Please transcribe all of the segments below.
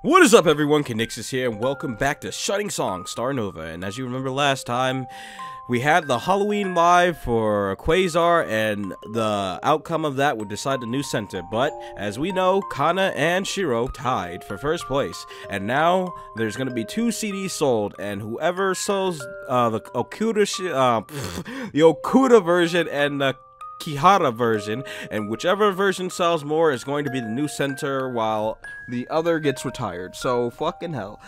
What is up, everyone? Conixis here, and welcome back to Shining Song Starnova. And as you remember last time, we had the Halloween live for Quasar, and the outcome of that would decide the new center. But as we know, Kana and Shiro tied for first place, and now there's gonna be 2 CDs sold, and whoever sells the Okuda version and the Kihara version, and whichever version sells more is going to be the new center while the other gets retired. So fucking hell.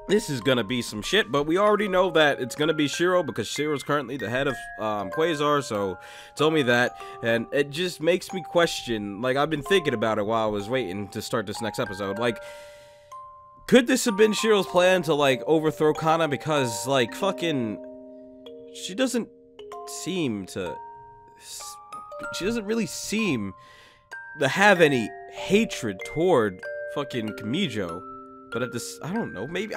This is gonna be some shit, but we already know that it's gonna be Shiro because Shiro's currently the head of Quasar, so told me that, and it just makes me question, like, I've been thinking about it while I was waiting to start this next episode, like, could this have been Shiro's plan to, like, overthrow Kana? Because, like, fucking, she doesn't really seem to have any hatred toward fucking Kamijo. But at this, I don't know, maybe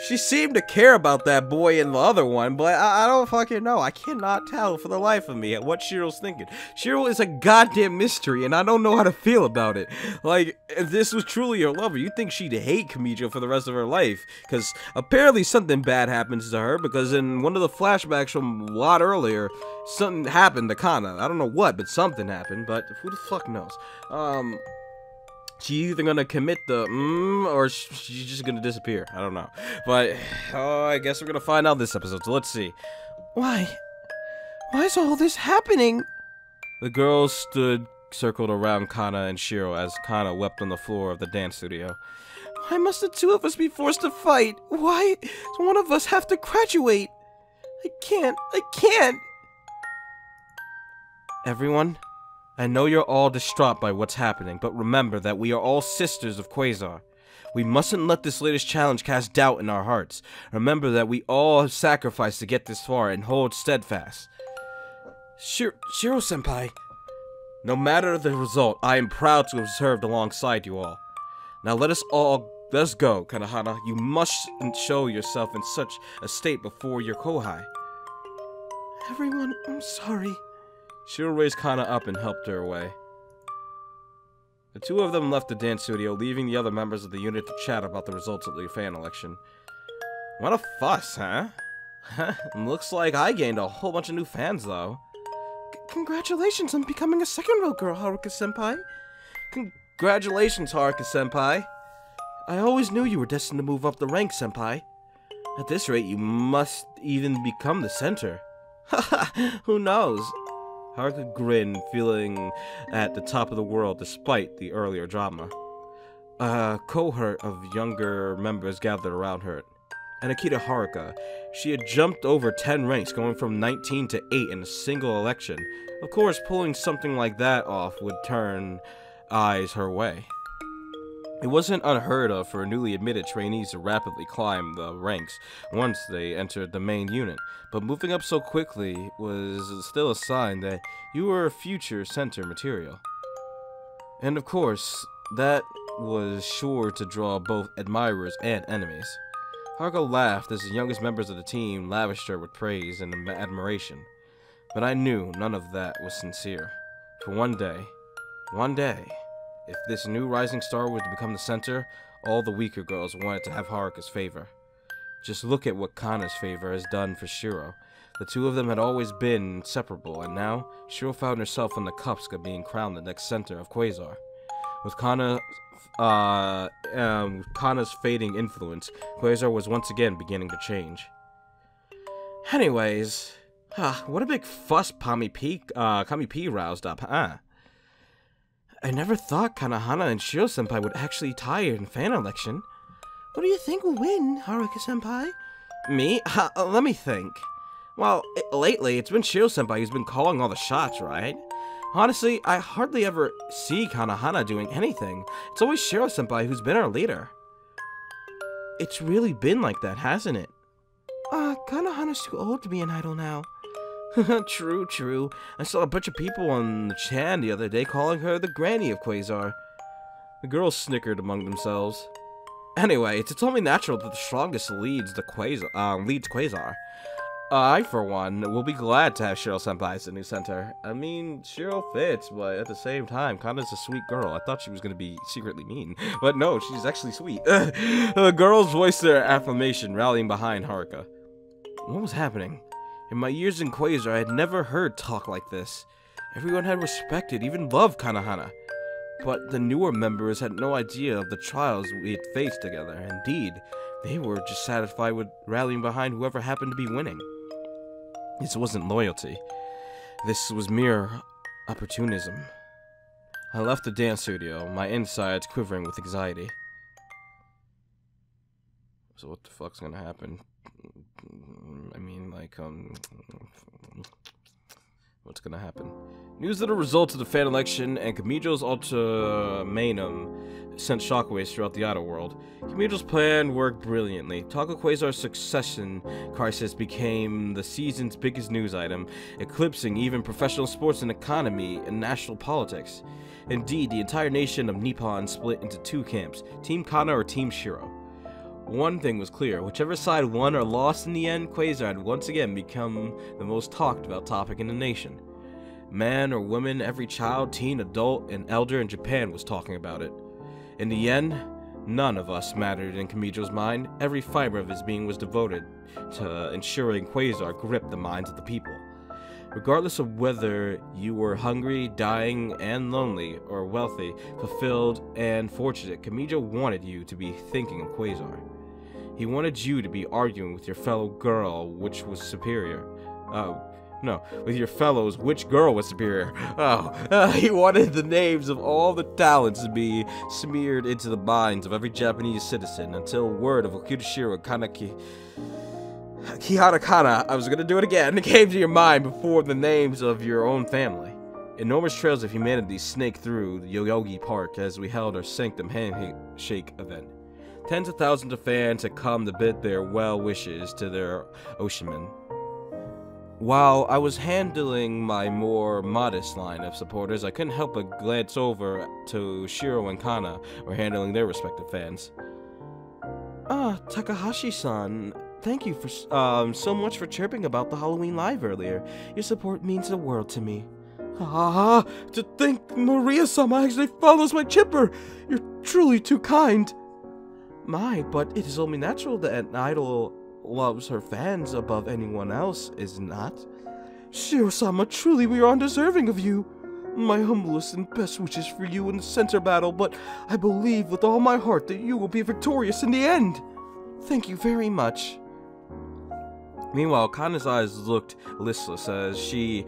she seemed to care about that boy in the other one, but I don't fucking know. I cannot tell for the life of me what Shiro's thinking. Shiro is a goddamn mystery, and I don't know how to feel about it. Like, if this was truly your lover, you'd think she'd hate Kamijo for the rest of her life, because apparently something bad happens to her, because in one of the flashbacks from a lot earlier, something happened to Kana. I don't know what, but something happened, but who the fuck knows? She's either gonna commit the or she's just gonna disappear. I don't know. But I guess we're gonna find out this episode, so let's see. Why is all this happening? The girls stood circled around Kana and Shiro as Kana wept on the floor of the dance studio. Why must the two of us be forced to fight? Why does one of us have to graduate? I can't. Everyone, I know you're all distraught by what's happening, but remember that we are all sisters of Quasar. We mustn't let this latest challenge cast doubt in our hearts. Remember that we all have sacrificed to get this far and hold steadfast. Shiro-senpai, no matter the result, I am proud to have served alongside you all. Now let us go, Kanahana. You mustn't show yourself in such a state before your kohai. Everyone, I'm sorry. Shiro raised Kana up and helped her away. The two of them left the dance studio, leaving the other members of the unit to chat about the results of the fan election. What a fuss, huh? Looks like I gained a whole bunch of new fans, though. Congratulations on becoming a second-row girl, Haruka-senpai. Congratulations, Haruka-senpai. I always knew you were destined to move up the ranks, senpai. At this rate, you must even become the center. Haha, who knows? Haruka grinned, feeling at the top of the world despite the earlier drama. A cohort of younger members gathered around her. And Akita Haruka, she had jumped over 10 ranks, going from 19 to 8 in a single election. Of course, pulling something like that off would turn eyes her way. It wasn't unheard of for newly admitted trainees to rapidly climb the ranks once they entered the main unit, but moving up so quickly was still a sign that you were future center material. And of course, that was sure to draw both admirers and enemies. Haruka laughed as the youngest members of the team lavished her with praise and admiration, but I knew none of that was sincere. For one day, if this new rising star were to become the center, all the weaker girls wanted to have Haruka's favor. Just look at what Kana's favor has done for Shiro. The two of them had always been inseparable, and now Shiro found herself on the cusp of being crowned the next center of Quasar. With Kana's fading influence, Quasar was once again beginning to change. Anyways, what a big fuss Kami P roused up, huh? I never thought Kanahana and Shiro-senpai would actually tie in fan election. What do you think will win, Haruka-senpai? Me? Let me think. Well, lately, it's been Shiro-senpai who's been calling all the shots, right? Honestly, I hardly ever see Kanahana doing anything. It's always Shiro-senpai who's been our leader. It's really been like that, hasn't it? Kanahana's too old to be an idol now. True. I saw a bunch of people on the chan the other day calling her the granny of Quasar. The girls snickered among themselves. Anyway, it's only natural that the strongest leads Quasar. I, for one, will be glad to have Shiro-senpai as the new center. I mean, Shiro fits, but at the same time, Kana's a sweet girl. I thought she was gonna be secretly mean, but no, she's actually sweet. The girls voiced their affirmation, rallying behind Haruka. What was happening? In my years in Quasar, I had never heard talk like this. Everyone had respected, even loved Kanahana. But the newer members had no idea of the trials we had faced together. Indeed, they were just satisfied with rallying behind whoever happened to be winning. This wasn't loyalty. This was mere opportunism. I left the dance studio, my insides quivering with anxiety. So what the fuck's gonna happen? I mean, like, what's gonna happen? News of the results of the fan election and Kamijo's ultimatum sent shockwaves throughout the outer world. Kamijo's plan worked brilliantly. Talk of Quasar's succession crisis became the season's biggest news item, eclipsing even professional sports and economy and national politics. Indeed, the entire nation of Nippon split into two camps, Team Kana or Team Shiro. One thing was clear, whichever side won or lost in the end, Quasar had once again become the most talked about topic in the nation. Man or woman, every child, teen, adult, and elder in Japan was talking about it. In the end, none of us mattered in Kamijo's mind. Every fiber of his being was devoted to ensuring Quasar gripped the minds of the people. Regardless of whether you were hungry, dying, and lonely, or wealthy, fulfilled, and fortunate, Kamijo wanted you to be thinking of Quasar. He wanted you to be arguing with your fellow girl which was superior. With your fellows, which girl was superior. He wanted the names of all the talents to be smeared into the minds of every Japanese citizen until word of Okudashiro Kihara Kana, I was gonna do it again, came to your mind before the names of your own family. Enormous trails of humanity snaked through the Yoyogi Park as we held our Sanctum Handshake event. Tens of thousands of fans had come to bid their well wishes to their Oshiman. While I was handling my more modest line of supporters, I couldn't help but glance over to Shiro and Kana were handling their respective fans. Takahashi-san, thank you for so much for chirping about the Halloween Live earlier. Your support means the world to me. To think Mariya-sama actually follows my chipper! You're truly too kind. But it is only natural that an idol loves her fans above anyone else, is it not? Shiro-sama, truly we are undeserving of you. My humblest and best wishes for you in the center battle, but I believe with all my heart that you will be victorious in the end. Thank you very much. Meanwhile, Kana's eyes looked listless as she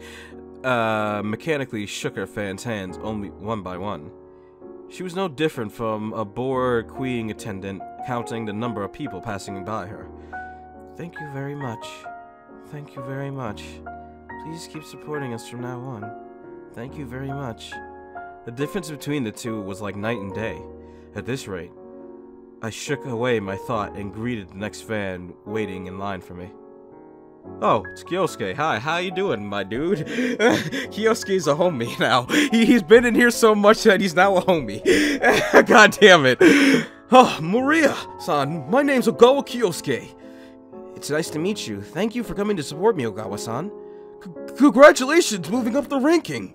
mechanically shook her fans' hands only one by one. She was no different from a bored queuing attendant counting the number of people passing by her. Thank you very much. Thank you very much. Please keep supporting us from now on. Thank you very much. The difference between the two was like night and day. At this rate, I shook away my thought and greeted the next fan waiting in line for me. Oh, it's Kyosuke. Hi, how you doing, my dude? Kyosuke's a homie now. He's been in here so much that he's now a homie. God damn it. Oh, Mariya-san, my name's Ogawa Kyosuke. It's nice to meet you. Thank you for coming to support me, Ogawa-san. Congratulations, moving up the ranking.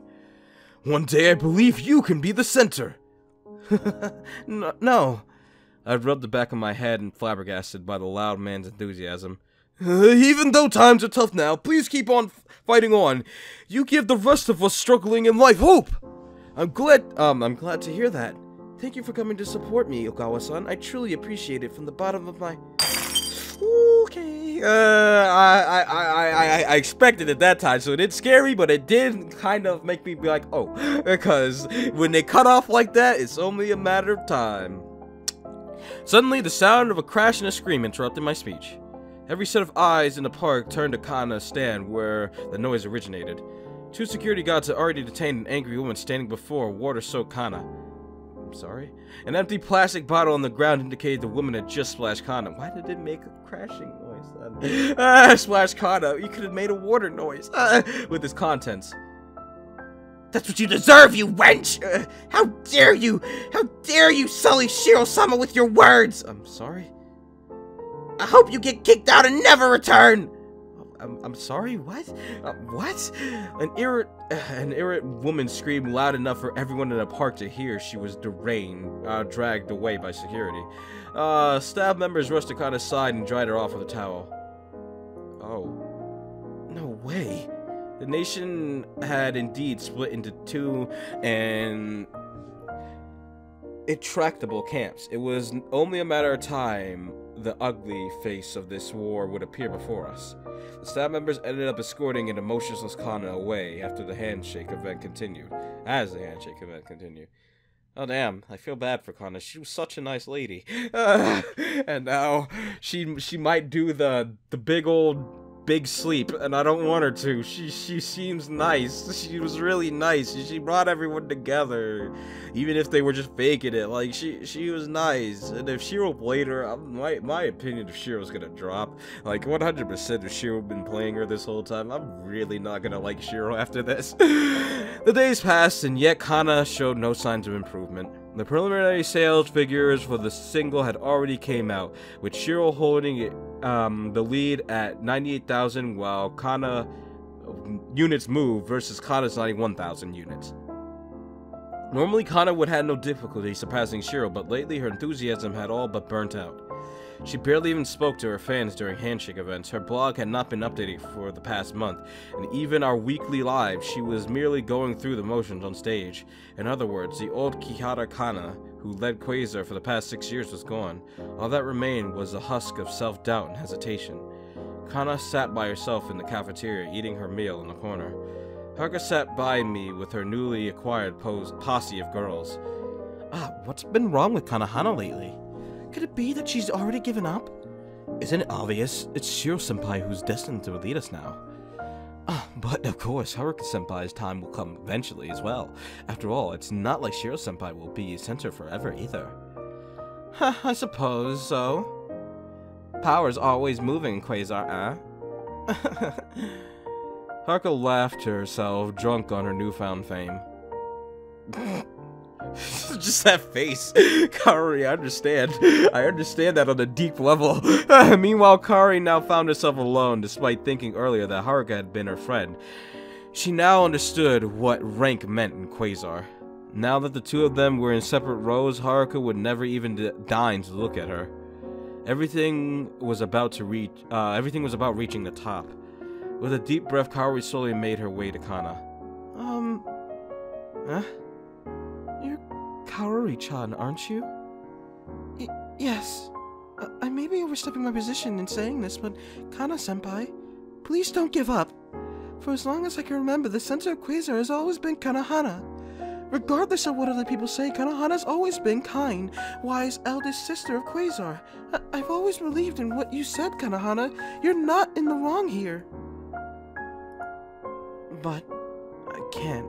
One day I believe you can be the center. No. I rubbed the back of my head and flabbergasted by the loud man's enthusiasm. Even though times are tough now, please keep on fighting on. You give the rest of us struggling in life hope. I'm glad to hear that. Thank you for coming to support me, Ogawa-san. I truly appreciate it from the bottom of my... Okay. I expected it that time, so it did scary, but it did kind of make me be like, oh, because when they cut off like that, it's only a matter of time. Suddenly, the sound of a crash and a scream interrupted my speech. Every set of eyes in the park turned to Kana's stand where the noise originated. Two security guards had already detained an angry woman standing before a water-soaked Kana. I'm sorry? An empty plastic bottle on the ground indicated the woman had just splashed Kana. Why did it make a crashing noise then? Splash Kana. You could have made a water noise with its contents. That's what you deserve, you wench! How dare you! How dare you sully Shiro-sama with your words! I'm sorry? I hope you get kicked out and never return! I'm sorry, what? What? An irate woman screamed loud enough for everyone in the park to hear. She was dragged away by security. Staff members rushed to Kana's side and dried her off with a towel. Oh. No way. The nation had indeed split into two and intractable camps. It was only a matter of time the ugly face of this war would appear before us. The staff members ended up escorting an emotionless Kana away after the handshake event continued. Oh damn, I feel bad for Kana. She was such a nice lady. And now she might do the big sleep, and I don't want her to. She seems nice. She was really nice. She brought everyone together, even if they were just faking it. Like she was nice. And if Shiro played her, my opinion of Shiro's gonna drop. Like 100% if Shiro been playing her this whole time, I'm really not gonna like Shiro after this. The days passed, and yet Kana showed no signs of improvement. The preliminary sales figures for the single had already came out, with Shiro holding the lead at 98,000, while Kana units moved versus Kana's 91,000 units. Normally, Kana would have no difficulty surpassing Shiro, but lately her enthusiasm had all but burnt out. She barely even spoke to her fans during handshake events. Her blog had not been updated for the past month, and even our weekly lives, she was merely going through the motions on stage. In other words, the old Kihara Kana, who led Quasar for the past 6 years, was gone. All that remained was a husk of self-doubt and hesitation. Kana sat by herself in the cafeteria, eating her meal in the corner. Haruka sat by me with her newly acquired posse of girls. What's been wrong with Kanahana lately? Could it be that she's already given up? Isn't it obvious? It's Shiro-senpai who's destined to lead us now. But of course, Haruka-senpai's time will come eventually as well. After all, it's not like Shiro-senpai will be a center forever either. I suppose so. Power's always moving, Quasar, Haruka laughed to herself, drunk on her newfound fame. Just that face. Kari, I understand. I understand that on a deep level. Meanwhile, Kari now found herself alone, despite thinking earlier that Haruka had been her friend. She now understood what rank meant in Quasar. Now that the two of them were in separate rows, Haruka would never even deign to look at her. Everything was about reaching the top. With a deep breath, Kari slowly made her way to Kana. You're Kaori-chan, aren't you? Yes. I may be overstepping my position in saying this, but Kana-senpai, please don't give up. For as long as I can remember, the center of Quasar has always been Kanahana. Regardless of what other people say, Kanahana's always been kind, wise, eldest sister of Quasar. I've always believed in what you said, Kanahana. You're not in the wrong here. But I can't.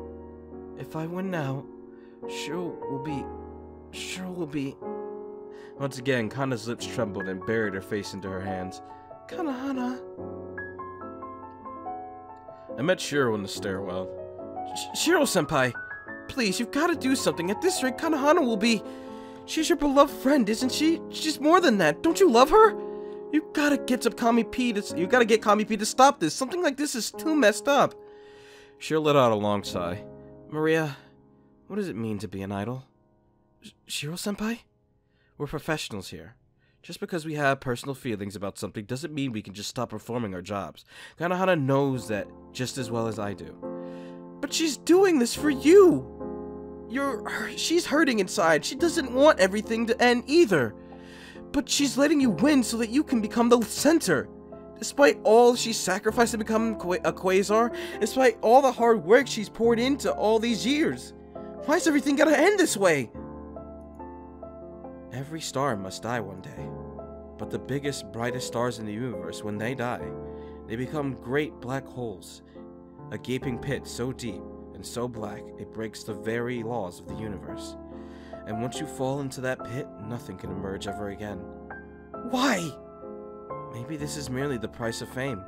If I win now, Shiro will be... Once again, Kana's lips trembled and buried her face into her hands. Kanahana. I met Shiro in the stairwell. Shiro-senpai, please, you've got to do something. At this rate, Kanahana will be... She's your beloved friend, isn't she? She's more than that. Don't you love her? You gotta get Kami P to stop this. Something like this is too messed up. Shiro let out a long sigh. Mariya, what does it mean to be an idol? Shiro-senpai? We're professionals here. Just because we have personal feelings about something doesn't mean we can just stop performing our jobs. Kanahana knows that just as well as I do. But she's doing this for you! She's hurting inside. She doesn't want everything to end either. But she's letting you win so that you can become the center. Despite all she's sacrificed to become a Quasar, despite all the hard work she's poured into all these years. Why's everything gotta end this way? Every star must die one day. But the biggest, brightest stars in the universe, when they die, they become great black holes. A gaping pit so deep and so black, it breaks the very laws of the universe. And once you fall into that pit, nothing can emerge ever again. Why? Maybe this is merely the price of fame.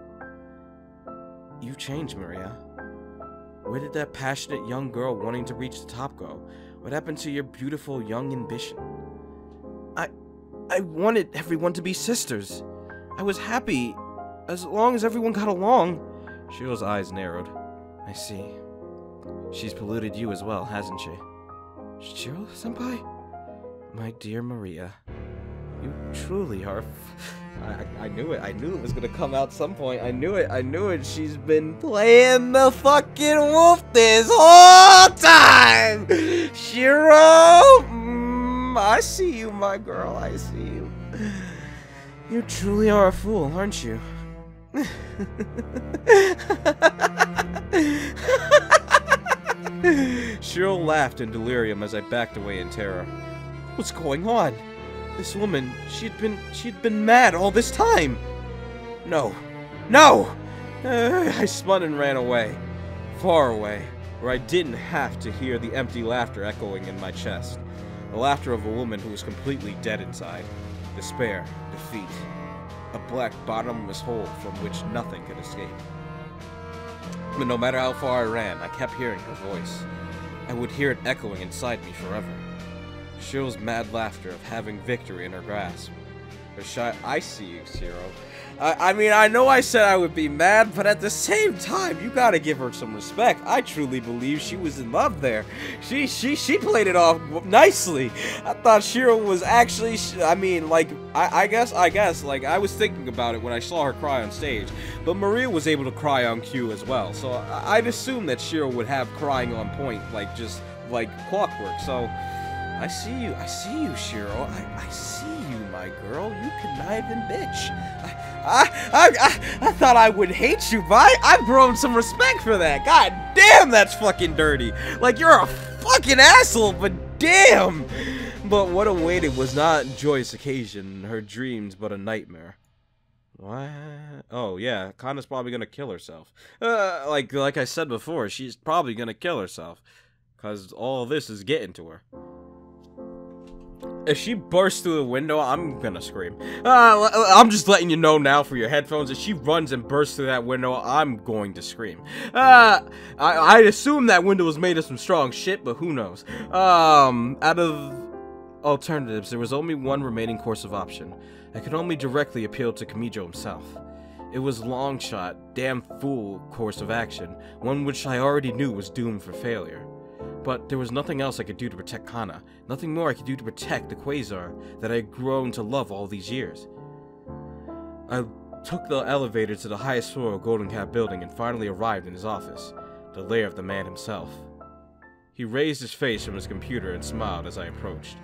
You've changed, Mariya. Where did that passionate young girl wanting to reach the top go? What happened to your beautiful young ambition? I wanted everyone to be sisters. I was happy as long as everyone got along. Shiro's eyes narrowed. I see. She's polluted you as well, hasn't she? Shiro-senpai? My dear Mariya, you truly are... I knew it. I knew it was gonna come out some point. I knew it. She's been playing the fucking wolf this whole time! Shiro! I see you, my girl. I see you. You truly are a fool, aren't you? Shiro laughed in delirium as I backed away in terror. What's going on? This woman, she'd been mad all this time. No. I spun and ran away. Far away, where I didn't have to hear the empty laughter echoing in my chest. The laughter of a woman who was completely dead inside. Despair, defeat. A black, bottomless hole from which nothing could escape. But no matter how far I ran, I kept hearing her voice. I would hear it echoing inside me forever. Shiro's mad laughter of having victory in her grasp. Her shy, I see you, Shiro. I mean, I know I said I would be mad, but at the same time, you gotta give her some respect. I truly believe she was in love there. She played it off nicely. I thought Shiro was actually, I mean, like, I guess, like, I was thinking about it when I saw her cry on stage, but Mariya was able to cry on cue as well, so I'd assume that Shiro would have crying on point, like, just, like, clockwork, so... I see you, Shiro. I see you, my girl. You conniving bitch. I thought I would hate you, but I've grown some respect for that. God damn, that's fucking dirty. Like, you're a fucking asshole, but damn. But what awaited was not a joyous occasion, her dreams but a nightmare. What? Oh, yeah, Kana's probably gonna kill herself. Like I said before, she's probably gonna kill herself. Because all this is getting to her. If she bursts through the window, I'm gonna scream. I'm just letting you know now for your headphones. If she runs and bursts through that window, I'm going to scream. I assume that window was made of some strong shit, but who knows? Out of alternatives, there was only one remaining course of option. I could only directly appeal to Kamijo himself. It was long shot, damn fool course of action, one which I already knew was doomed for failure. But there was nothing else I could do to protect Kana, nothing more I could do to protect the Quasar that I had grown to love all these years. I took the elevator to the highest floor of Golden Cap building and finally arrived in his office, the lair of the man himself. He raised his face from his computer and smiled as I approached.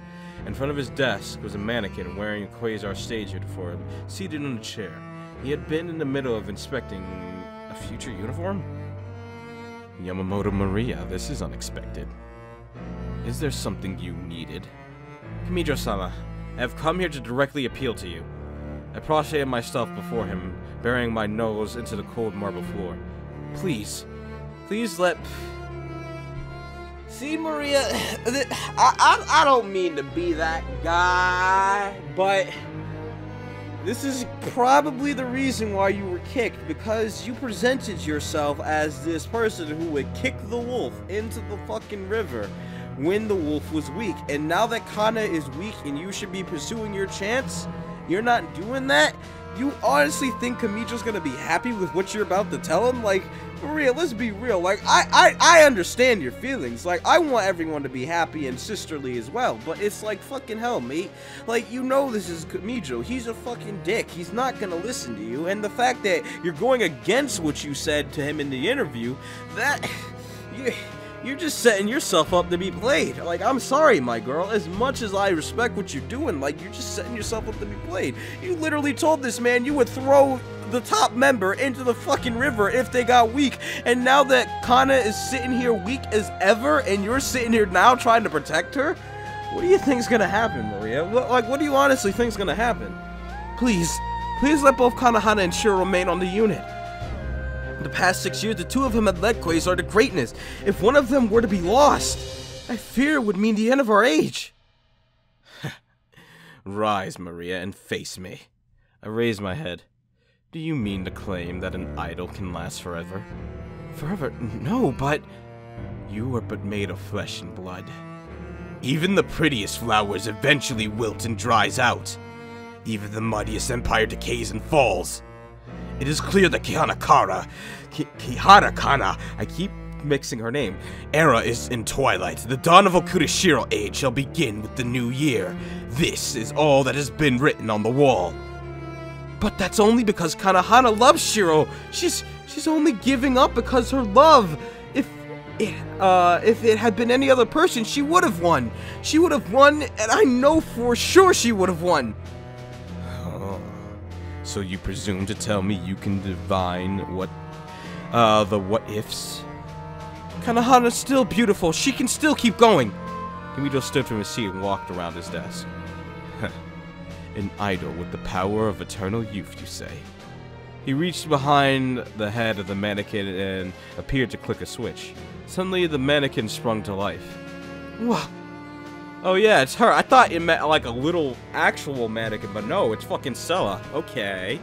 In front of his desk was a mannequin wearing a Quasar stage uniform, seated in a chair. He had been in the middle of inspecting a future uniform? Yamamoto Mariya, this is unexpected. Is there something you needed? Kamijo-sama, I have come here to directly appeal to you. I prostrated myself before him, burying my nose into the cold marble floor. Please let... See, Mariya, I don't mean to be that guy, but... This is probably the reason why you were kicked, because you presented yourself as this person who would kick the wolf into the fucking river when the wolf was weak. And now that Kana is weak and you should be pursuing your chance, you're not doing that? You honestly think Kamijo's gonna be happy with what you're about to tell him? Like, Mariya, let's be real. Like, I understand your feelings. Like, I want everyone to be happy and sisterly as well. But it's like, fucking hell, mate. Like, you know this is Kamijo. He's a fucking dick. He's not gonna listen to you. And the fact that you're going against what you said to him in the interview, that... You're just setting yourself up to be played. Like, I'm sorry, my girl. As much as I respect what you're doing, like, you're just setting yourself up to be played. You literally told this man you would throw the top member into the fucking river if they got weak. And now that Kana is sitting here weak as ever, and you're sitting here now trying to protect her, what do you think's gonna happen, Mariya? What do you honestly think's gonna happen? Please let both Kanahana and Shiro remain on the unit. In the past 6 years, the two of them had led Quasar to greatness. If one of them were to be lost, I fear it would mean the end of our age. Rise, Mariya, and face me. I raised my head. Do you mean to claim that an idol can last forever? Forever? No, but... You are but made of flesh and blood. Even the prettiest flowers eventually wilt and dries out. Even the mightiest empire decays and falls. It is clear that Kihanakana, I keep mixing her name, era is in twilight. The dawn of Okudashiro age shall begin with the new year. This is all that has been written on the wall. But that's only because Kanahana loves Shiro. She's only giving up because her love. If it had been any other person, she would have won. She would have won, and I know for sure she would have won. So you presume to tell me you can divine the what-ifs? Kanahana's still beautiful. She can still keep going. Kimito stood from his seat and walked around his desk. An idol with the power of eternal youth, you say? He reached behind the head of the mannequin and appeared to click a switch. Suddenly, the mannequin sprung to life. What? Oh yeah, it's her. I thought it meant like a little actual mannequin, but no, it's fucking Stella. Okay.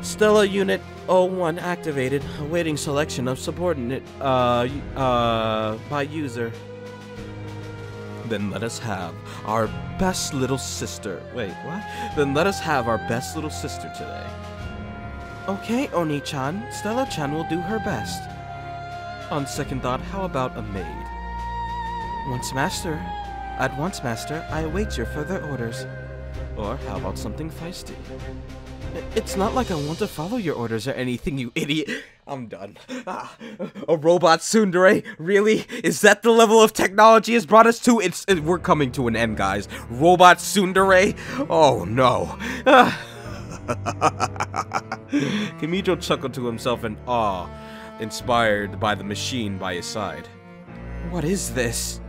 Stella Unit 01 activated, awaiting selection of subordinate, by user. Then let us have our best little sister. Wait, what? Then let us have our best little sister today. Okay, Oni-chan. Stella-chan will do her best. On second thought, how about a maid? At once, Master, I await your further orders. Or how about something feisty? It's not like I want to follow your orders or anything, you idiot. I'm done. A robot tsundere? Really? Is that the level of technology has brought us to? We're coming to an end, guys. Robot tsundere? Oh, no. Kimito chuckled to himself in awe, inspired by the machine by his side. What is this?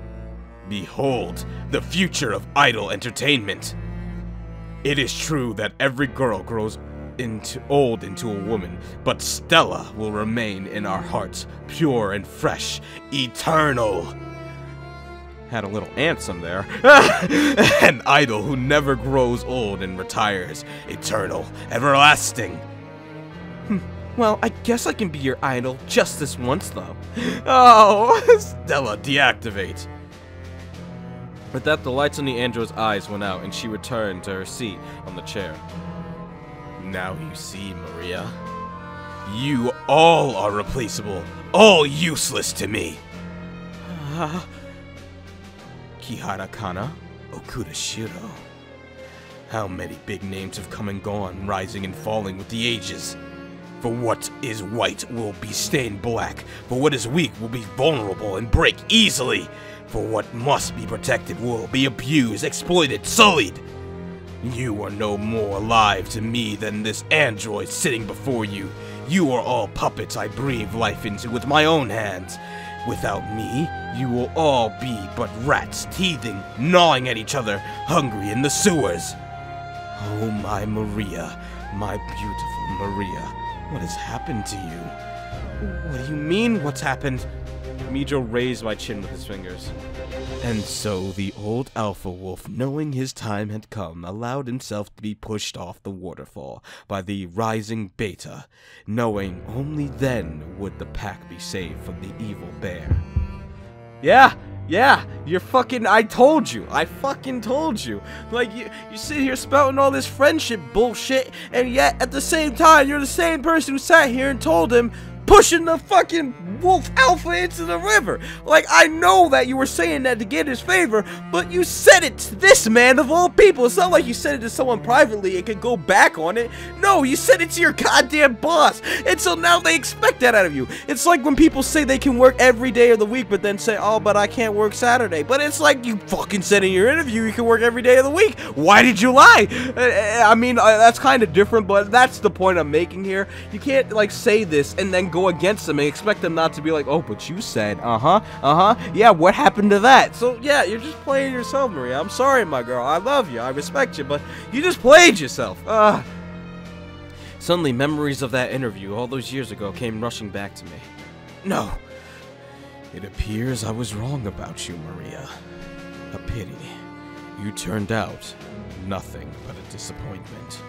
Behold, the future of idol entertainment. It is true that every girl grows old into a woman, but Stella will remain in our hearts, pure and fresh, eternal. Had a little anthem there. An idol who never grows old and retires, eternal, everlasting. Well, I guess I can be your idol just this once, though. Oh, Stella, deactivate. With that, the lights in the android's eyes went out, and she returned to her seat on the chair. Now you see, Mariya. You all are replaceable, all useless to me. Kiharakana, Okudashiro. How many big names have come and gone, rising and falling with the ages. For what is white will be stained black, for what is weak will be vulnerable and break easily. For what must be protected will be abused, exploited, sullied. You are no more alive to me than this android sitting before you. You are all puppets I breathe life into with my own hands. Without me, you will all be but rats teething, gnawing at each other, hungry in the sewers. Oh, my Mariya, my beautiful Mariya, what has happened to you? What do you mean, what's happened? Mijo raised my chin with his fingers. And so the old alpha wolf, knowing his time had come, allowed himself to be pushed off the waterfall by the rising beta, knowing only then would the pack be saved from the evil bear. Yeah, you're fucking, I fucking told you. Like, you sit here spouting all this friendship bullshit, and yet, at the same time, you're the same person who sat here and told him, pushing the fucking wolf alpha into the river. Like, I know that you were saying that to get his favor, but you said it to this man of all people. It's not like you said it to someone privately and could go back on it. No, you said it to your goddamn boss. And so now they expect that out of you. It's like when people say they can work every day of the week, but then say, oh, but I can't work Saturday. But it's like you fucking said in your interview you can work every day of the week. Why did you lie? I mean, that's kind of different, but that's the point I'm making here. You can't, like, say this and then go against them and expect them not to be like, oh, but you said, yeah, what happened to that? So, yeah, you're just playing yourself, Mariya. I'm sorry, my girl. I love you. I respect you, but you just played yourself. Suddenly, memories of that interview all those years ago came rushing back to me. No. It appears I was wrong about you, Mariya. A pity. You turned out nothing but a disappointment.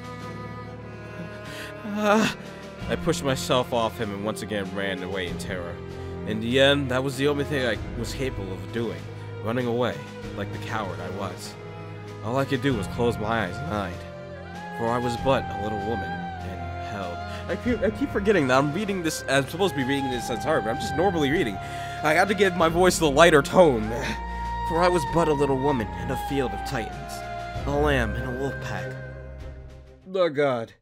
I pushed myself off him and once again ran away in terror. In the end, that was the only thing I was capable of doing, running away, like the coward I was. All I could do was close my eyes and hide, for I was but a little woman, and held I keep forgetting that I'm reading this. I'm supposed to be reading this as her, but I'm just normally reading. I had to give my voice a lighter tone. For I was but a little woman in a field of titans, a lamb in a wolf pack. Oh God.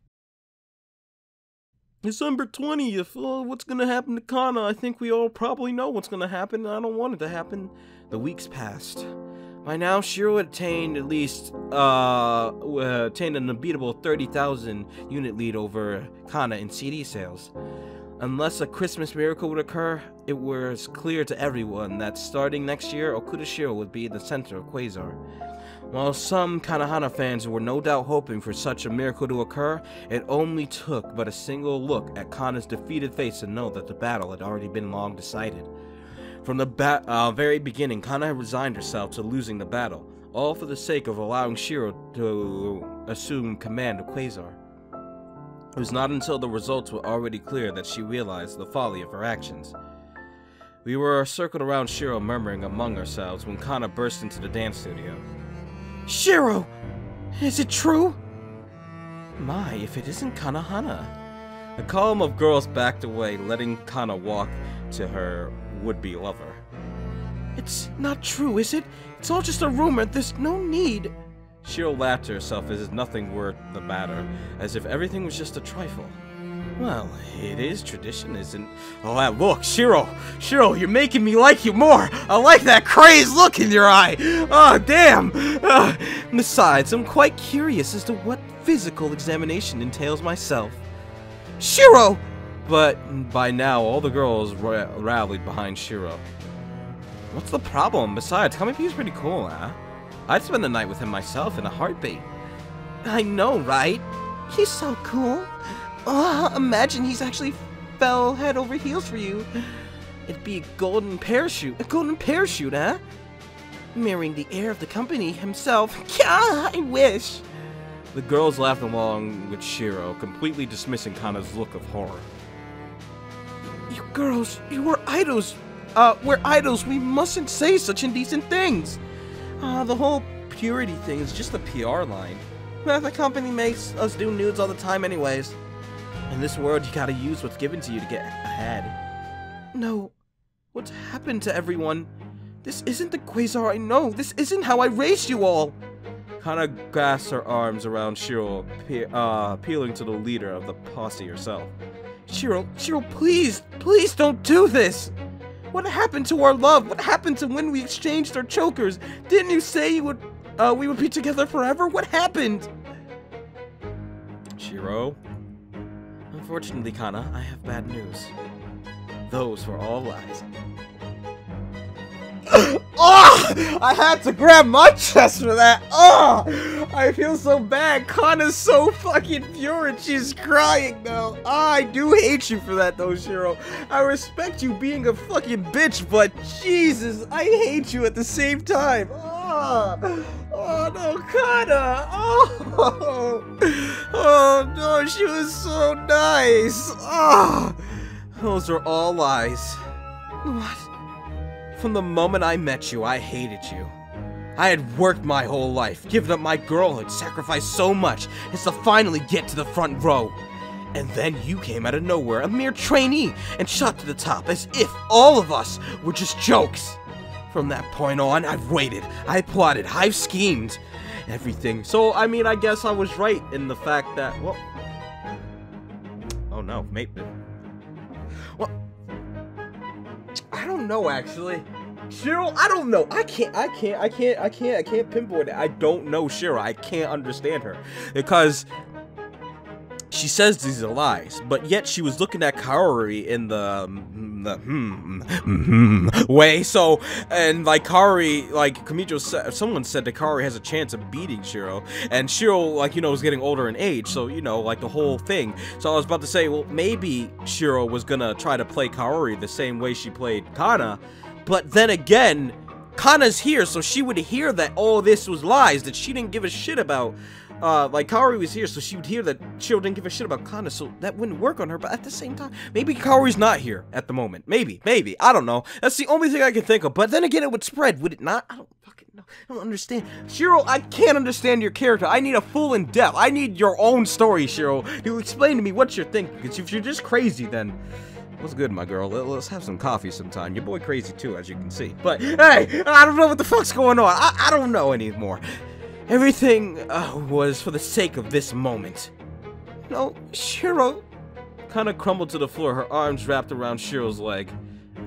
December 20th. Oh, what's gonna happen to Kana? I think we all probably know what's gonna happen. I don't want it to happen. The weeks passed. By now, Shiro had attained at least, attained an unbeatable 30,000 unit lead over Kana in CD sales. Unless a Christmas miracle would occur, it was clear to everyone that starting next year, Okuda Shiro would be the center of Quasar. While some Kanahana fans were no doubt hoping for such a miracle to occur, it only took but a single look at Kana's defeated face to know that the battle had already been long decided. From the very beginning, Kana had resigned herself to losing the battle, all for the sake of allowing Shiro to assume command of Quasar. It was not until the results were already clear that she realized the folly of her actions. We were circled around Shiro, murmuring among ourselves when Kana burst into the dance studio. Shiro! Is it true? My, if it isn't Kanahana. The column of girls backed away, letting Kana walk to her would-be lover. It's not true, is it? It's all just a rumor. There's no need. Shiro laughed to herself as if nothing were the matter, as if everything was just a trifle. Well, it is tradition, isn't... Oh, look, Shiro! Shiro, you're making me like you more! I like that crazed look in your eye! Oh, damn! Besides, I'm quite curious as to what physical examination entails myself. Shiro! But by now, all the girls rallied behind Shiro. What's the problem? Besides, Kamipi's pretty cool, huh? I'd spend the night with him myself in a heartbeat. I know, right? He's so cool. Oh, imagine he's actually fell head over heels for you. It'd be a golden parachute. A golden parachute, huh? Marrying the heir of the company himself. I wish. The girls laughed along with Shiro, completely dismissing Kana's look of horror. You girls, you were idols. We're idols. We mustn't say such indecent things. The whole purity thing is just a PR line. The company makes us do nudes all the time anyways. In this world, you gotta use what's given to you to get ahead. No. What's happened to everyone? This isn't the Quasar I know. This isn't how I raised you all. Kana grasped her arms around Shiro, appealing to the leader of the posse herself. Shiro, please don't do this. What happened to our love? What happened to when we exchanged our chokers? Didn't you say we would be together forever? What happened? Shiro? Unfortunately, Kana, I have bad news. Those were all lies. Oh! I had to grab my chest for that. Oh! I feel so bad. Kana's so fucking pure and she's crying now. Oh, I do hate you for that though, Shiro. I respect you being a fucking bitch, but Jesus, I hate you at the same time. Oh, oh no, Kana. Oh no, she was so nice. Oh, those are all lies. What? From the moment I met you, I hated you. I had worked my whole life, given up my girlhood, sacrificed so much, as to finally get to the front row. And then you came out of nowhere, a mere trainee, and shot to the top, as if all of us were just jokes. From that point on, I've waited, I plotted, I've schemed, everything. So, I mean, I guess I was right in the fact that, well... Oh no, maybe... Well... I don't know, actually. Shiro, I don't know. I can't pinpoint it. I don't know Shiro. I can't understand her. Because she says these are lies, but yet she was looking at Kaori in the way. So, and like Kaori, like Kamijo said, someone said that Kaori has a chance of beating Shiro, and Shiro, like, you know, is getting older in age, so, you know, like the whole thing. So I was about to say, well, maybe Shiro was gonna try to play Kaori the same way she played Kana, but then again, Kana's here, so she would hear that all this was lies, that she didn't give a shit about. Like, Kaori was here, so she would hear that Shiro didn't give a shit about Kana, so that wouldn't work on her, but at the same time, maybe Kaori's not here at the moment. Maybe, I don't know. That's the only thing I can think of, but then again, it would spread, would it not? I don't fucking know. I don't understand. Shiro, I can't understand your character. I need a full in-depth. I need your own story, Shiro, to explain to me what you're thinking, because if you're just crazy, then... What's good, my girl? Let's have some coffee sometime. Your boy crazy, too, as you can see. But, hey, I don't know what the fuck's going on. I don't know anymore. Everything was for the sake of this moment. No, Shiro kind of crumbled to the floor, her arms wrapped around Shiro's leg.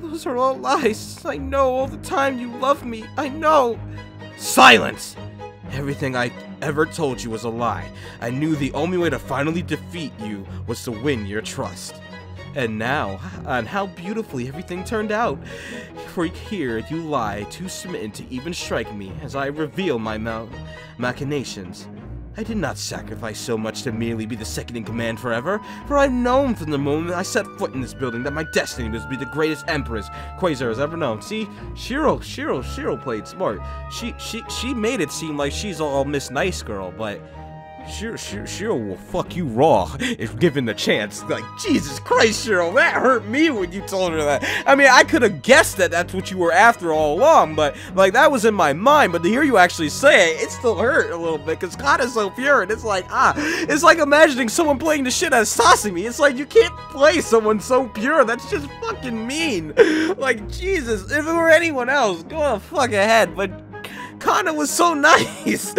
Those are all lies. I know all the time you love me. I know. Silence! Everything I ever told you was a lie. I knew the only way to finally defeat you was to win your trust. And now, and how beautifully everything turned out. For here you lie, too smitten to even strike me, as I reveal my machinations. I did not sacrifice so much to merely be the second in command forever, for I've known from the moment I set foot in this building that my destiny was to be the greatest Empress Quasar has ever known. See, Shiro played smart. She made it seem like she's all Miss Nice Girl, but Shiro will fuck you raw if given the chance. Like, Jesus Christ, Shiro, that hurt me when you told her that. I mean, I could have guessed that that's what you were after all along, but, like, that was in my mind, but to hear you actually say it, it still hurt a little bit, because Kana's so pure, and it's like, it's like imagining someone playing the shit out of Sasami. It's like, you can't play someone so pure, that's just fucking mean. Like, Jesus, if it were anyone else, go the fuck ahead, but Kana was so nice.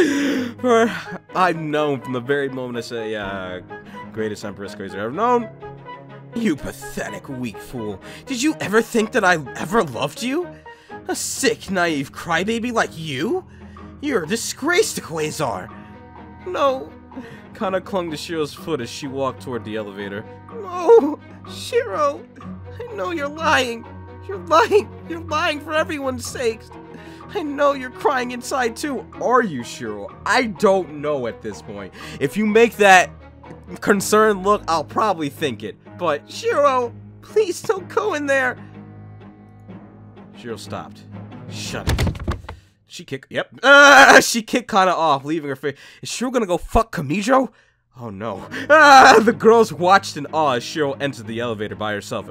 For I've known from the very moment I say, greatest Empress Quasar I've ever known. You pathetic, weak fool. Did you ever think that I ever loved you? A sick, naive crybaby like you? You're a disgrace to Quasar. No. Kana clung to Shiro's foot as she walked toward the elevator. No, Shiro. I know you're lying. You're lying. You're lying for everyone's sakes. I know you're crying inside too. Are you, Shiro? I don't know at this point. If you make that concerned look, I'll probably think it. But, Shiro, please don't go in there. Shiro stopped. Shut it. She kicked. Yep. She kicked Kana off, leaving her face. Is Shiro gonna go fuck Kamijo? Oh no. The girls watched in awe as Shiro entered the elevator by herself.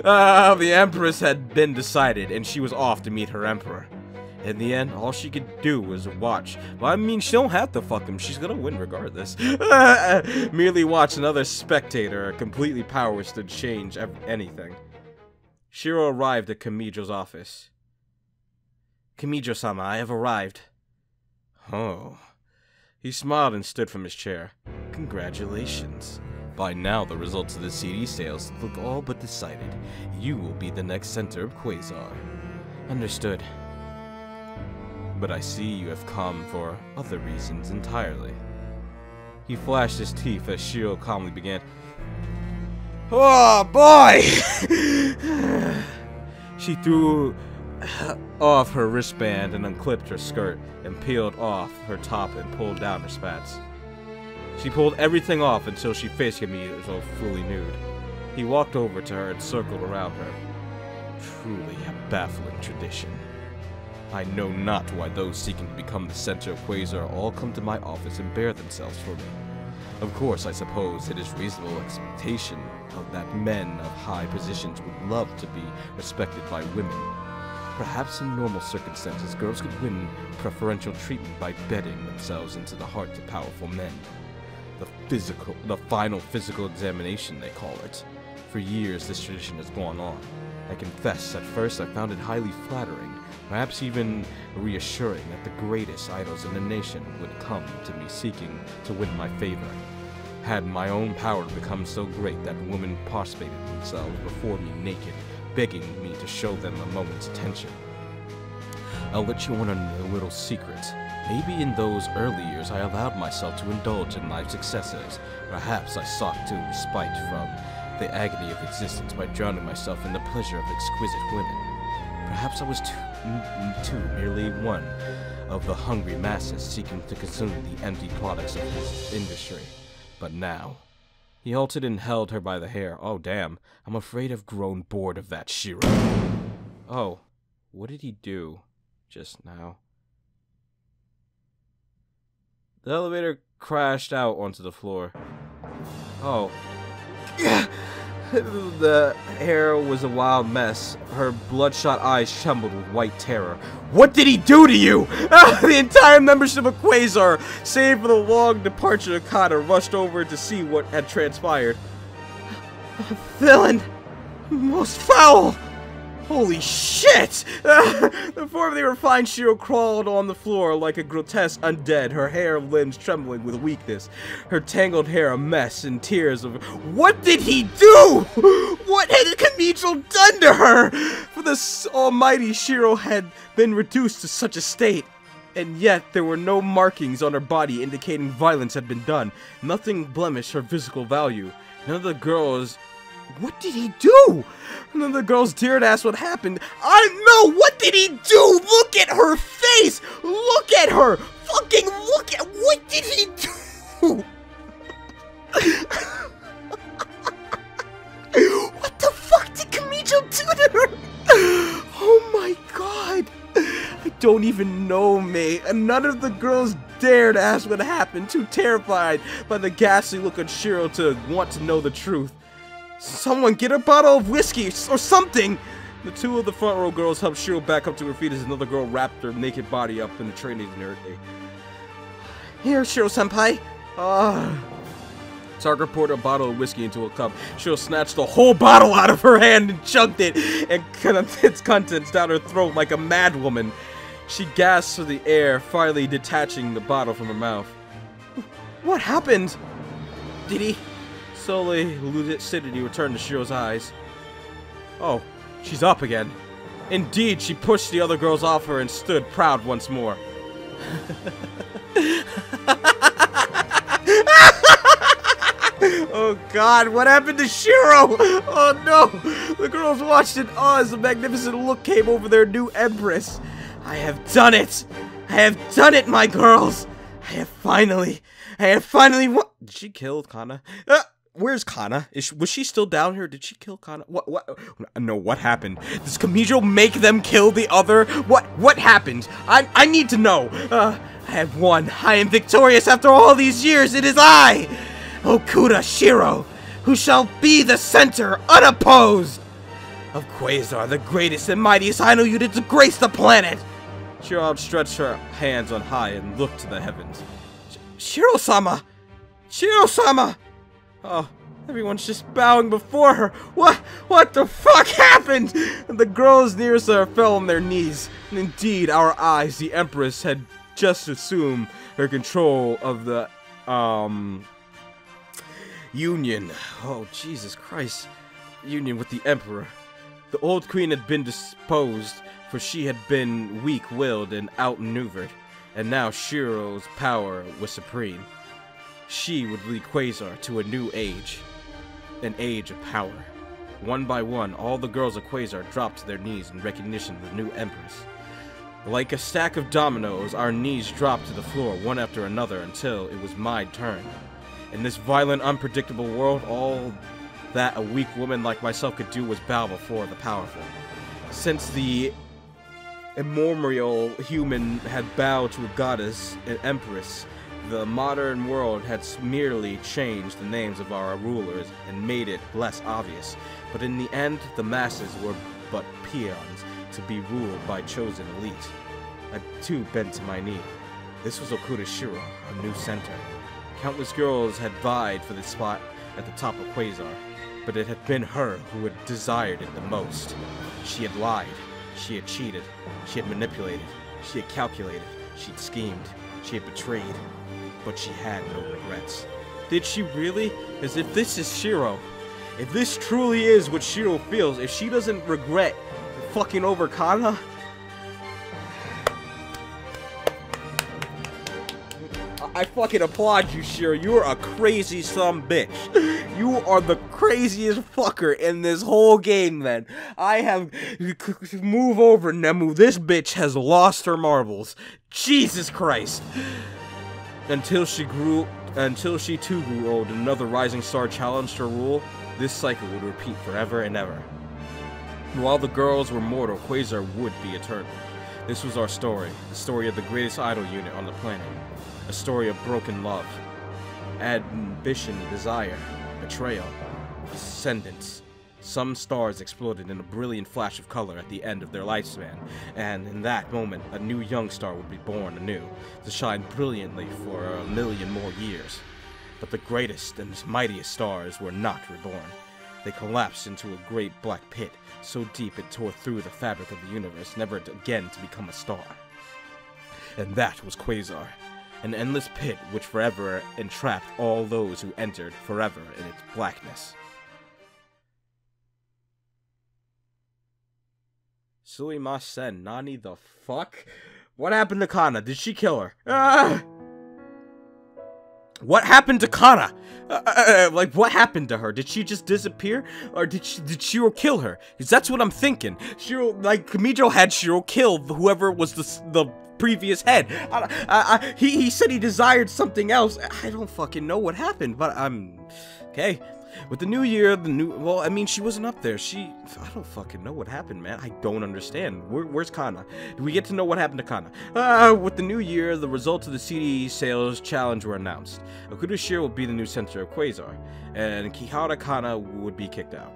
The Empress had been decided, and she was off to meet her Emperor. In the end, all she could do was watch. Well, I mean, she don't have to fuck him. She's gonna win regardless. Merely watch another spectator, completely powerless to change anything. Shiro arrived at Kamijo's office. Kamijo-sama, I have arrived. Oh. He smiled and stood from his chair. Congratulations. By now, the results of the CD sales look all but decided. You will be the next center of Quasar. Understood. But I see you have come for other reasons entirely. He flashed his teeth as Shiro calmly began. Oh, boy! She threw off her wristband and unclipped her skirt and peeled off her top and pulled down her spats. She pulled everything off until she faced him as fully nude. He walked over to her and circled around her. Truly a baffling tradition. I know not why those seeking to become the center of Quasar all come to my office and bare themselves for me. Of course, I suppose it is reasonable expectation that men of high positions would love to be respected by women. Perhaps in normal circumstances, girls could win preferential treatment by bedding themselves into the hearts of powerful men. The final physical examination, they call it. For years, this tradition has gone on. I confess, at first I found it highly flattering, perhaps even reassuring that the greatest idols in the nation would come to me seeking to win my favor. Had my own power become so great that women prostrated themselves before me naked, begging me to show them a moment's attention. I'll let you in on a little secret. Maybe in those early years I allowed myself to indulge in life's excesses. Perhaps I sought to respite from the agony of existence by drowning myself in the pleasure of exquisite women. Perhaps I was too merely one of the hungry masses seeking to consume the empty products of his industry. But now... He halted and held her by the hair. Oh, damn. I'm afraid I've grown bored of that, Shiro. Oh. What did he do just now? The elevator crashed out onto the floor. Oh. The hair was a wild mess. Her bloodshot eyes trembled with white terror. What did he do to you? The entire membership of Quasar, save for the long departure of Kana, rushed over to see what had transpired. Villain! Most foul! Holy shit! Before they were fine, Shiro crawled on the floor like a grotesque undead, her hair and limbs trembling with weakness, her tangled hair a mess in tears of... What did he do? What had Kamijiro done to her? For the almighty Shiro had been reduced to such a state. And yet, there were no markings on her body indicating violence had been done. Nothing blemished her physical value. None of the girls... What did he do? None of the girls dared ask what happened. I know! What did he do? Look at her face! Look at her! Fucking look at... What did he do? What the fuck did Kamijiro do to her? Oh my god! I don't even know, mate. And none of the girls dared ask what happened, too terrified by the ghastly look on Shiro to want to know the truth. Someone get a bottle of whiskey or something! The two of the front row girls helped Shiro back up to her feet as another girl wrapped her naked body up in the training inertly. Here, Shiro-senpai. Targa poured a bottle of whiskey into a cup. Shiro snatched the whole bottle out of her hand and chugged it, and its contents down her throat like a madwoman. She gasped for the air, finally detaching the bottle from her mouth. What happened? Did he... Slowly, lucidity returned to Shiro's eyes. Oh, she's up again. Indeed, she pushed the other girls off her and stood proud once more. Oh god, what happened to Shiro? Oh no! The girls watched in awe as a magnificent look came over their new Empress. I have done it! I have done it, my girls! I have finally won. Did she kill Kana? Where's Kana? Was she still down here? Did she kill Kana? What? No, what happened? Does Kamijiro make them kill the other? What happened? I need to know. I have won. I am victorious after all these years. It is I, Okuda Shiro, who shall be the center, unopposed, of Quasar, the greatest and mightiest Ainu unit to grace the planet. Shiro outstretched her hands on high and looked to the heavens. Shiro-sama! Shiro-sama! Oh, everyone's just bowing before her. What the fuck happened? And the girls nearest her fell on their knees. And indeed, our eyes, the Empress, had just assumed her control of the, union. Oh, Jesus Christ. Union with the Emperor. The old queen had been disposed, for she had been weak-willed and outmaneuvered. And now Shiro's power was supreme. She would lead Quasar to a new age. An age of power. One by one, all the girls of Quasar dropped to their knees in recognition of the new Empress. Like a stack of dominoes, our knees dropped to the floor one after another until it was my turn. In this violent, unpredictable world, all that a weak woman like myself could do was bow before the powerful. Since the immemorial human had bowed to a goddess, an empress, the modern world had merely changed the names of our rulers and made it less obvious. But in the end, the masses were but peons to be ruled by chosen elite. I too bent to my knee. This was Okuda Shiro, our new center. Countless girls had vied for the spot at the top of Quasar, but it had been her who had desired it the most. She had lied, she had cheated, she had manipulated, she had calculated, she had schemed, she had betrayed, but she had no regrets. Did she really? As if this is Shiro. If this truly is what Shiro feels, if she doesn't regret fucking over Kana, I fucking applaud you, Shiro. You're a crazy bitch. You are the craziest fucker in this whole game, man. I have... Move over, Nemu. This bitch has lost her marbles. Jesus Christ. Until she too grew old and another rising star challenged her rule, this cycle would repeat forever and ever. While the girls were mortal, Quasar would be eternal. This was our story, the story of the greatest idol unit on the planet. A story of broken love, ambition, desire, betrayal, ascendance. Some stars exploded in a brilliant flash of color at the end of their lifespan, and in that moment, a new young star would be born anew, to shine brilliantly for 1,000,000 more years. But the greatest and mightiest stars were not reborn. They collapsed into a great black pit, so deep it tore through the fabric of the universe, never again to become a star. And that was Quasar, an endless pit which forever entrapped all those who entered forever in its blackness. Sumimasen, Nani the fuck? What happened to Kana? Did she kill her? What happened to Kana? Like, what happened to her? Did she just disappear? Or did Shiro kill her? Because that's what I'm thinking. Shiro, like, Kamijo had Shiro kill whoever was the previous head. He said he desired something else. I don't fucking know what happened, but okay. With the new year, well, I mean, she wasn't up there. I don't fucking know what happened, man. I don't understand. Where's Kana? Do we get to know what happened to Kana? With the new year, the results of the CD sales challenge were announced. Okuda Shiro would be the new center of Quasar, and Kihara Kana would be kicked out.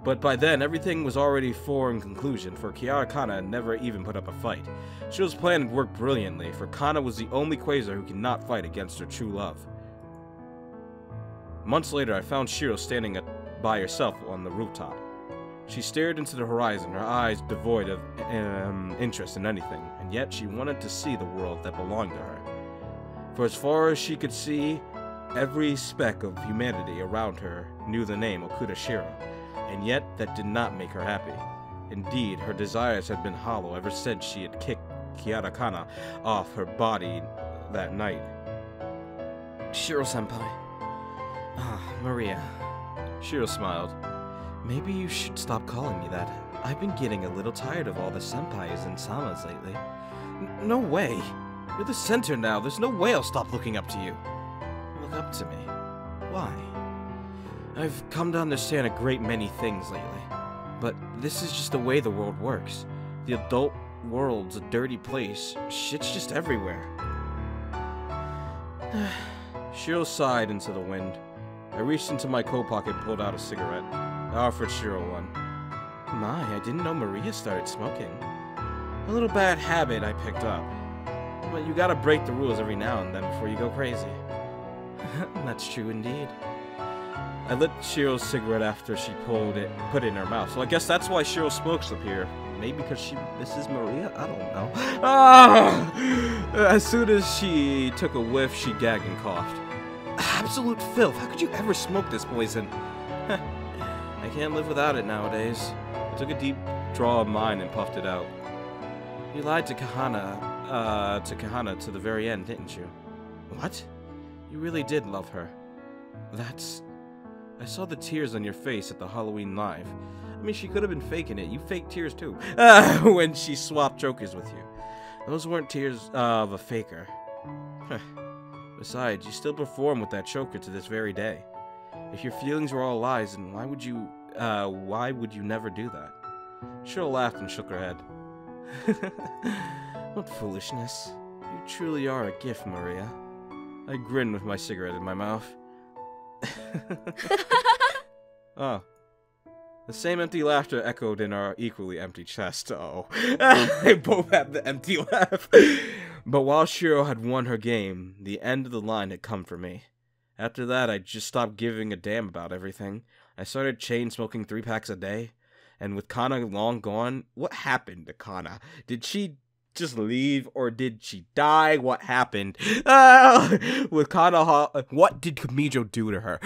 But by then, everything was already in conclusion, for Kihara Kana never even put up a fight. Shiro's plan had worked brilliantly, for Kana was the only Quasar who could not fight against her true love. Months later, I found Shiro standing by herself on the rooftop. She stared into the horizon, her eyes devoid of interest in anything, and yet she wanted to see the world that belonged to her. For as far as she could see, every speck of humanity around her knew the name Okuda Shiro, and yet that did not make her happy. Indeed, her desires had been hollow ever since she had kicked Kihara Kana off her body that night. Shiro-senpai. Ah, Mariya. Shiro smiled. Maybe you should stop calling me that. I've been getting a little tired of all the senpais and samas lately. No way. You're the center now. There's no way I'll stop looking up to you. Look up to me? Why? I've come to understand a great many things lately. But this is just the way the world works. The adult world's a dirty place. Shit's just everywhere. Shiro sighed into the wind. I reached into my coat pocket and pulled out a cigarette. I offered Shiro one. My, I didn't know Mariya started smoking. A little bad habit I picked up. But you gotta break the rules every now and then before you go crazy. That's true indeed. I lit Shiro's cigarette after she put it in her mouth. So I guess that's why Shiro smokes up here. Maybe because she misses Mariya? I don't know. As soon as she took a whiff, she gagged and coughed. Absolute filth. How could you ever smoke this poison? I can't live without it nowadays. I took a deep draw of mine and puffed it out. You lied to Kahana to the very end, didn't you? What? You really did love her. I saw the tears on your face at the Halloween live. I mean, she could have been faking it. You faked tears too. When she swapped chokers with you. Those weren't tears of a faker. Besides, you still perform with that choker to this very day. If your feelings were all lies, then why would you never do that? Shiro laughed and shook her head. What foolishness. You truly are a gift, Mariya. I grinned with my cigarette in my mouth. Oh. The same empty laughter echoed in our equally empty chest. Uh-oh. They both had the empty laugh. But while Shiro had won her game, the end of the line had come for me. After that, I just stopped giving a damn about everything. I started chain-smoking 3 packs a day. And with Kana long gone, what happened to Kana? Did she just leave, or did she die? What happened? With Kana, what did Kamijo do to her?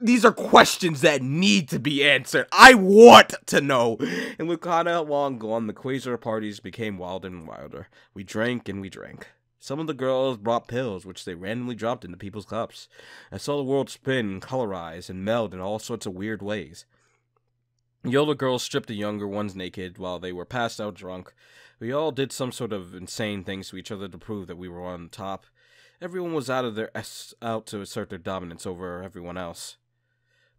These are questions that need to be answered. I want to know. And with Kana long gone, the Quasar parties became wilder and wilder. We drank and we drank. Some of the girls brought pills, which they randomly dropped into people's cups. I saw the world spin, colorize, and meld in all sorts of weird ways. The older girls stripped the younger ones naked while they were passed out drunk. We all did some sort of insane things to each other to prove that we were on top. Everyone was out to assert their dominance over everyone else.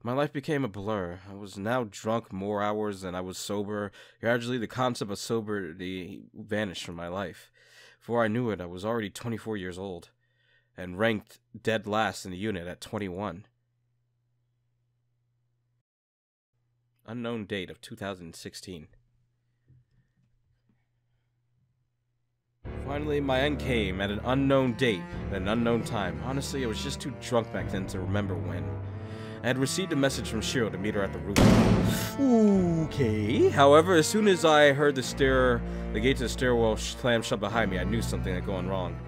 My life became a blur. I was now drunk more hours than I was sober. Gradually, the concept of sobriety vanished from my life. Before I knew it, I was already 24 years old, and ranked dead last in the unit at 21. Unknown date of 2016. Finally, my end came at an unknown date at an unknown time. Honestly, I was just too drunk back then to remember when. I had received a message from Shiro to meet her at the roof. Okay. However, as soon as I heard the gate to the stairwell slam shut behind me, I knew something had gone wrong.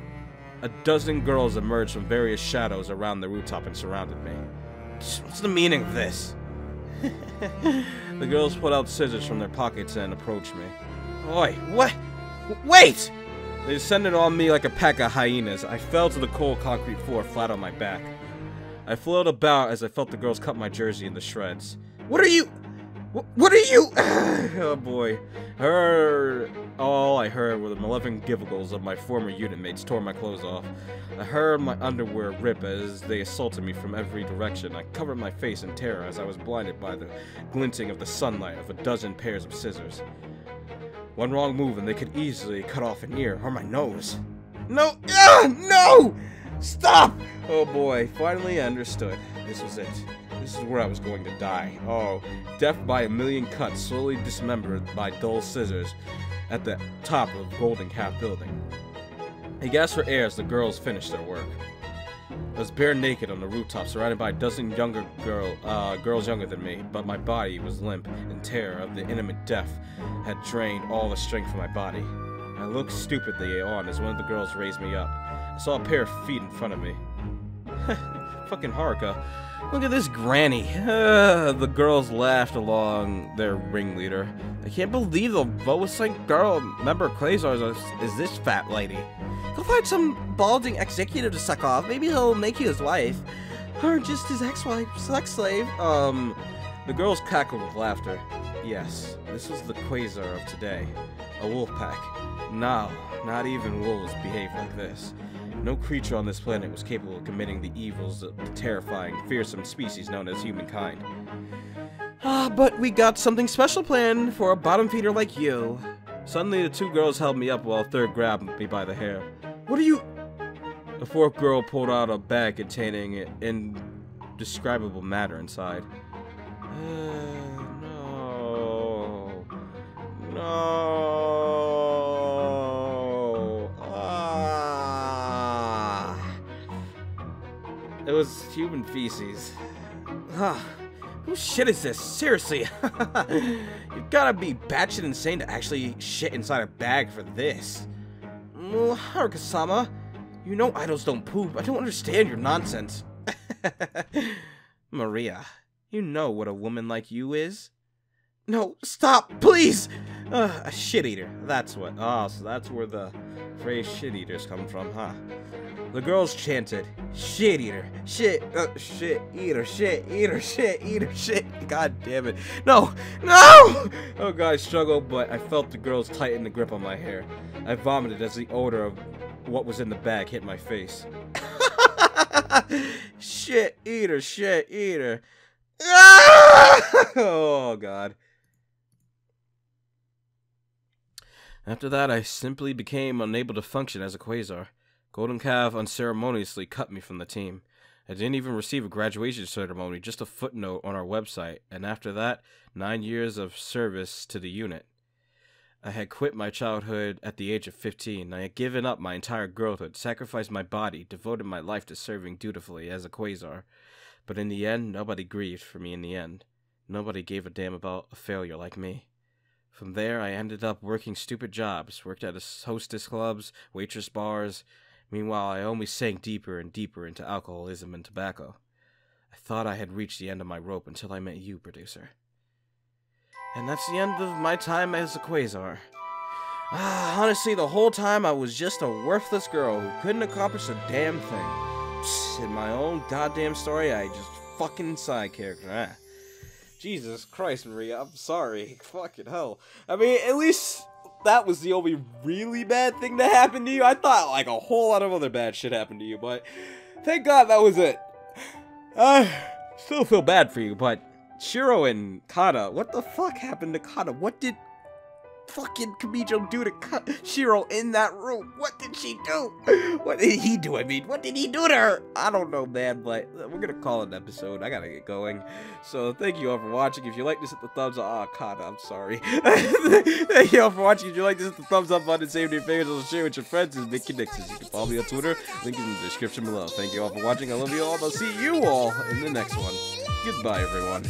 A dozen girls emerged from various shadows around the rooftop and surrounded me. What's the meaning of this? The girls pulled out scissors from their pockets and approached me. Oi, what? Wait! They descended on me like a pack of hyenas. I fell to the cold concrete floor flat on my back. I flailed about as I felt the girls cut my jersey into shreds. What are you? What are you? Oh boy. All I heard were the malevolent giggles of my former unit mates tore my clothes off. I heard my underwear rip as they assaulted me from every direction. I covered my face in terror as I was blinded by the glinting of the sunlight of a dozen pairs of scissors. One wrong move and they could easily cut off an ear or my nose. No! No! Stop! Oh boy, finally I understood. This was it. This is where I was going to die. Oh, death by a million cuts, slowly dismembered by dull scissors at the top of Golden Calf building. I gasped for air as the girls finished their work. I was bare naked on the rooftop, surrounded by a dozen girls younger than me, but my body was limp, and terror of the intimate death had drained all the strength from my body. I looked stupidly on as one of the girls raised me up. I saw a pair of feet in front of me. Fucking Haruka. Look at this granny. The girls laughed along their ringleader. I can't believe the lowest ranked girl member of Quasar is this fat lady. Go find some balding executive to suck off. Maybe he'll make you his wife. Or just his ex-wife, sex slave. The girls cackled with laughter. Yes, this was the Quasar of today. A wolf pack. No, not even wolves behave like this. No creature on this planet was capable of committing the evils of the terrifying, fearsome species known as humankind. But we got something special planned for a bottom feeder like you. Suddenly, the two girls held me up while a third grabbed me by the hair. What are you? The fourth girl pulled out a bag containing indescribable matter inside. No. It was human feces. Whose shit is this? Seriously. You've gotta be batshit insane to actually shit inside a bag for this. Haruka-sama, you know idols don't poop. I don't understand your nonsense. Mariya, you know what a woman like you is? No, stop, please! A shit-eater, that's what. Oh, so that's where the phrase shit-eaters come from, huh? The girls chanted, shit-eater, shit-eater, shit-eater, shit-eater, shit. God damn it. No! No! Oh god, I struggled, but I felt the girls tighten the grip on my hair. I vomited as the odor of what was in the bag hit my face. Shit-eater, shit-eater. Oh god. After that, I simply became unable to function as a Quasar. Golden Calf unceremoniously cut me from the team. I didn't even receive a graduation ceremony, just a footnote on our website, and after that, 9 years of service to the unit. I had quit my childhood at the age of 15. I had given up my entire girlhood, sacrificed my body, devoted my life to serving dutifully as a Quasar. But in the end, nobody grieved for me in the end. Nobody gave a damn about a failure like me. From there, I ended up working stupid jobs, worked at hostess clubs, waitress bars. Meanwhile, I only sank deeper and deeper into alcoholism and tobacco. I thought I had reached the end of my rope until I met you, producer. And that's the end of my time as a Quasar. Honestly, the whole time I was just a worthless girl who couldn't accomplish a damn thing. Psst, in my own goddamn story, I just fucking side character. Jesus Christ, Mariya, I'm sorry. Fucking hell. I mean, at least that was the only really bad thing that happened to you. I thought, like, a whole lot of other bad shit happened to you, but thank God that was it. Still feel bad for you, but Shiro and Kata, what the fuck happened to Kata? What did fucking Kamijo do to Shiro in that room? What did she do? What did he do? I mean, what did he do to her? I don't know, man, but we're gonna call it an episode. I gotta get going. So thank you all for watching. If you like this, hit the thumbs up. Ah, Kata, I'm sorry. Thank you all for watching. If you like this, hit the thumbs up button, save your favorites, and share with your friends. It's Conixis. You can follow me on Twitter. Link is in the description below. Thank you all for watching. I love you all. I'll see you all in the next one. Goodbye, everyone.